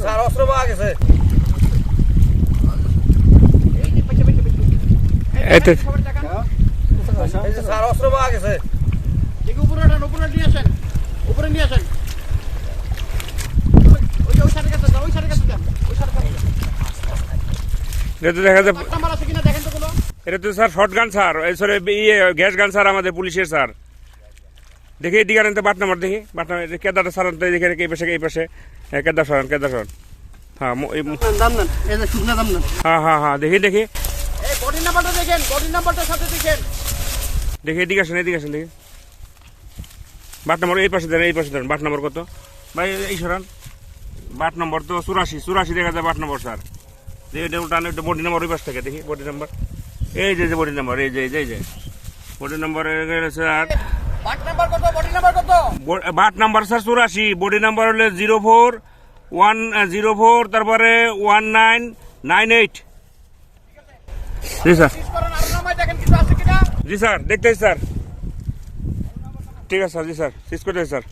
Sir অস্ত্র পাওয়া গেছে। এই তো এই যে স্যার অস্ত্র পাওয়া গেছে। উপরে নিয়ে আসেন, উপরে নিয়ে আসেন। ওই সাইডে কাছে যান, ওই সাইডে কাছে যান, ওই সাইডে কাছে যান। এটা তো দেখা যায়, নাম্বার আছে কিনা দেখেন তো কোনো। এটা তো sir short gun sir, sorry gas গান স্যার, আমাদের পুলিশের স্যার। দেখি এদিকে আনতে বাট নাম্বার, দেখি বাট নাম্বার কেদারটা স্যার আনতে, দেখে এই পাশে এই পাশে কেদার সরান, কেদার সরান। হ্যাঁ দাম নেন, এই যে শুকনা দাম নেন। হ্যাঁ হ্যাঁ হ্যাঁ, দেখি দেখি এই বডি নাম্বারটা দেখেন, বডি নাম্বারটার সাথে দেখেন। দেখি এদিকে আসেন, এদিকে আসেন, দেখি বাট নম্বর এই পাশে দেন, এই পাশে দেন। বাট নম্বর কত ভাই? এই সরান। বাট নম্বর তো 84 দেখা যায় বাট নম্বর স্যার। এটা উল্টান, এটা বডি নাম্বার ওই পাশ থেকে দেখি বডি নাম্বার। এই যে বডি নাম্বার, এই যে এই যে body number sir. But number কত, বডি নাম্বার কত? But number sir 84, body number হলে 04 তারপরে 1998। জি স্যার, সিজ করেন, আর নামাই দেখেন কিছু আছে কিনা। জি স্যার, দেখতেছি স্যার। ঠিক আছে স্যার, জি স্যার, সিজ করতেছি স্যার।